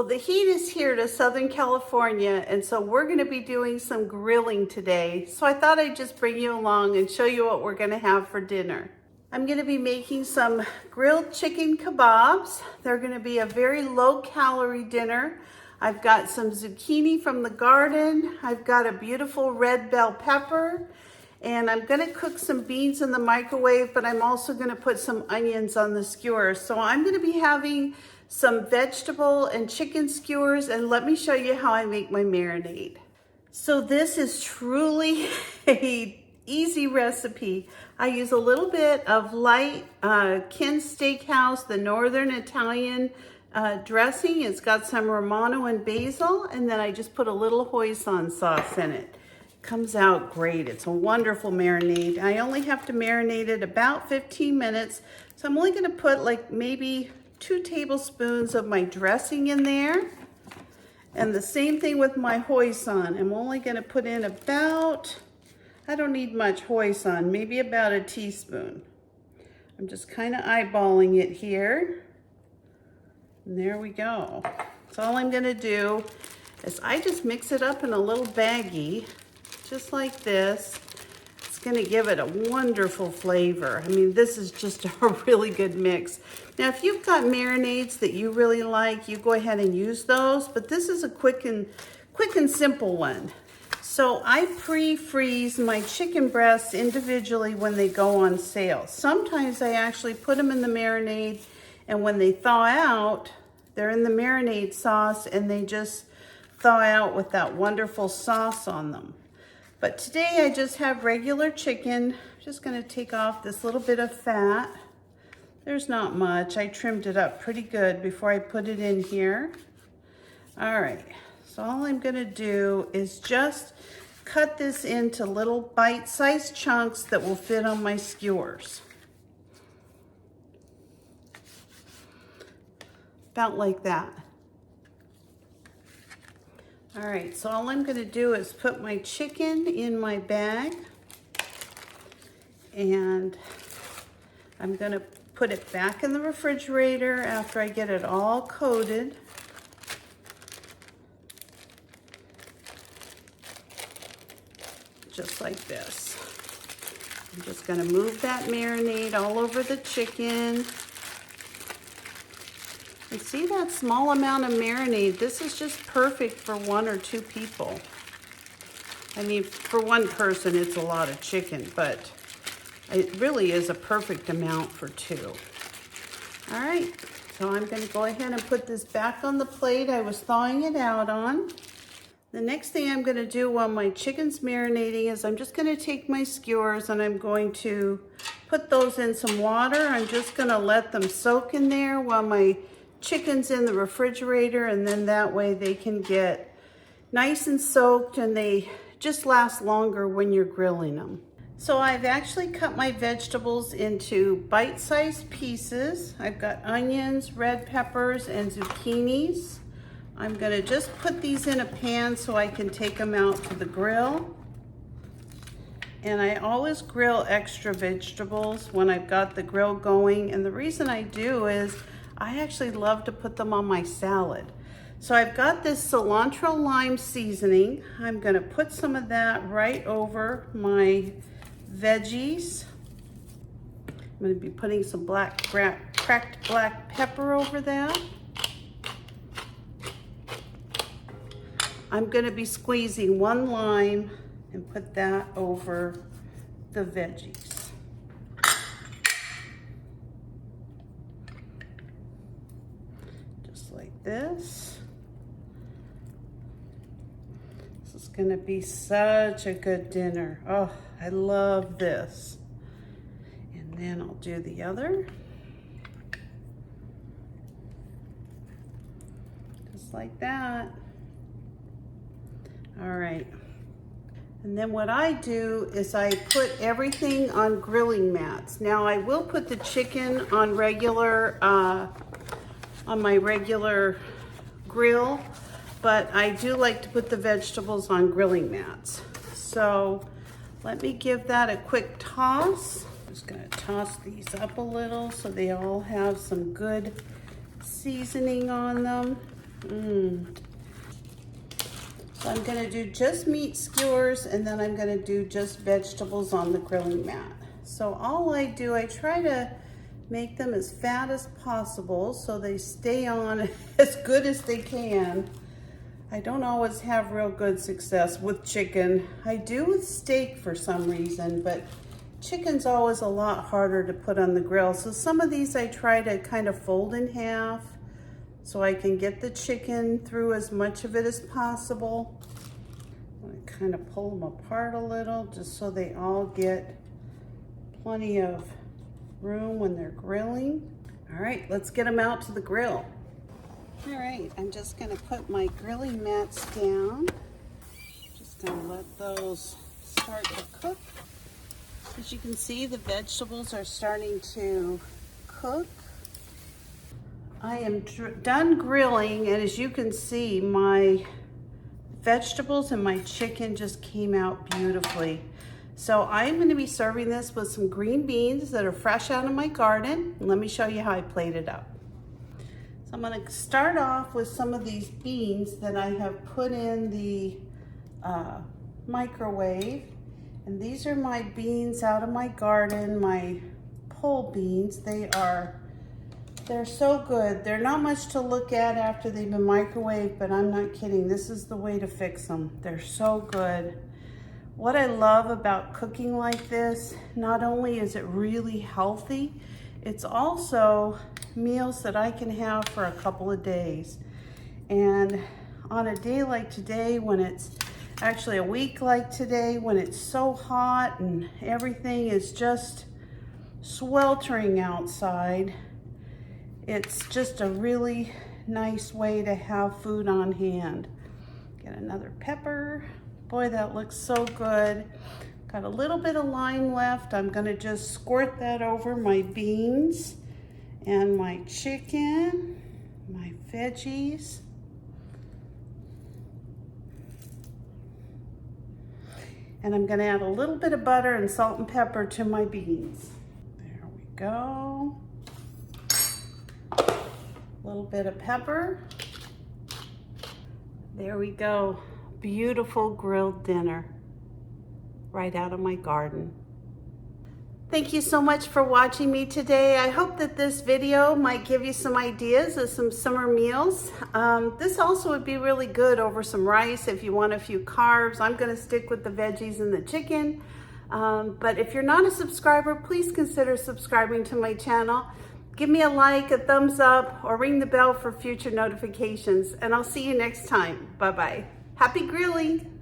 the heat is here to Southern California, and so we're going to be doing some grilling today. So I thought I'd just bring you along and show you what we're going to have for dinner. I'm going to be making some grilled chicken kebabs. They're going to be a very low-calorie dinner. I've got some zucchini from the garden. I've got a beautiful red bell pepper. And I'm going to cook some beans in the microwave, but I'm also going to put some onions on the skewer. So I'm going to be having some vegetable and chicken skewers, and let me show you how I make my marinade. So this is truly a easy recipe. I use a little bit of light Ken's Steakhouse, the Northern Italian dressing. It's got some Romano and basil, and then I just put a little hoisin sauce in it. Comes out great. It's a wonderful marinade. I only have to marinate it about 15 minutes. So I'm only going to put like maybe 2 tablespoons of my dressing in there. And the same thing with my hoisin. I'm only going to put in about, I don't need much hoisin, maybe about a teaspoon. I'm just kind of eyeballing it here. And there we go. So all I'm going to do is I just mix it up in a little baggie, just like this. It's going to give it a wonderful flavor. I mean, this is just a really good mix. Now, if you've got marinades that you really like, you go ahead and use those, but this is a quick and simple one. So I pre-freeze my chicken breasts individually when they go on sale. Sometimes I actually put them in the marinade, and when they thaw out, they're in the marinade sauce and they just thaw out with that wonderful sauce on them. But today I just have regular chicken. I'm just going to take off this little bit of fat. There's not much. I trimmed it up pretty good before I put it in here. All right, so all I'm going to do is just cut this into little bite-sized chunks that will fit on my skewers. About like that. All right, so all I'm going to do is put my chicken in my bag, and I'm going to put it back in the refrigerator after I get it all coated. Just like this. I'm just going to move that marinade all over the chicken. And see that small amount of marinade? This is just perfect for 1 or 2 people. I mean, for one person, it's a lot of chicken, but it really is a perfect amount for 2. All right, so I'm going to go ahead and put this back on the plate I was thawing it out on. The next thing I'm going to do while my chicken's marinating is I'm just going to take my skewers and I'm going to put those in some water. I'm just going to let them soak in there while my chicken's in the refrigerator, and then that way they can get nice and soaked and they just last longer when you're grilling them. So I've actually cut my vegetables into bite-sized pieces. I've got onions, red peppers, and zucchinis. I'm gonna just put these in a pan so I can take them out to the grill. And I always grill extra vegetables when I've got the grill going. And the reason I do is I actually love to put them on my salad. So I've got this cilantro lime seasoning. I'm gonna put some of that right over my veggies. I'm going to be putting some cracked black pepper over that. I'm going to be squeezing 1 lime and put that over the veggies. Just like this. This is going to be such a good dinner. Oh, I love this. And then I'll do the other. Just like that. All right. And then what I do is I put everything on grilling mats. Now I will put the chicken on my regular grill, but I do like to put the vegetables on grilling mats. So let me give that a quick toss. I'm just gonna toss these up a little so they all have some good seasoning on them. So I'm gonna do just meat skewers, and then I'm gonna do just vegetables on the grilling mat. So all I do, I try to make them as fat as possible so they stay on as good as they can. I don't always have real good success with chicken. I do with steak for some reason, but chicken's always a lot harder to put on the grill. So some of these I try to kind of fold in half so I can get the chicken through as much of it as possible. I kind of pull them apart a little just so they all get plenty of room when they're grilling. All right, let's get them out to the grill. All right, I'm just gonna put my grilling mats down. Just gonna let those start to cook. As you can see, the vegetables are starting to cook. I am done grilling, and as you can see, my vegetables and my chicken just came out beautifully. So I'm going to be serving this with some green beans that are fresh out of my garden. And let me show you how I plated it up. So I'm going to start off with some of these beans that I have put in the microwave. And these are my beans out of my garden, my pole beans. They're so good. They're not much to look at after they've been microwaved, but I'm not kidding. This is the way to fix them. They're so good. What I love about cooking like this, not only is it really healthy, it's also meals that I can have for a couple of days. And on a day like today, when it's actually a week like today, when it's so hot and everything is just sweltering outside, it's just a really nice way to have food on hand. Get another pepper. Boy, that looks so good. Got a little bit of lime left. I'm gonna just squirt that over my beans and my chicken, my veggies. And I'm gonna add a little bit of butter and salt and pepper to my beans. There we go. A little bit of pepper. There we go. Beautiful grilled dinner right out of my garden. Thank you so much for watching me today. I hope that this video might give you some ideas of some summer meals. This also would be really good over some rice if you want a few carbs. I'm gonna stick with the veggies and the chicken. But if you're not a subscriber, please consider subscribing to my channel. Give me a like, a thumbs up, or ring the bell for future notifications. And I'll see you next time. Bye-bye. Happy grilling.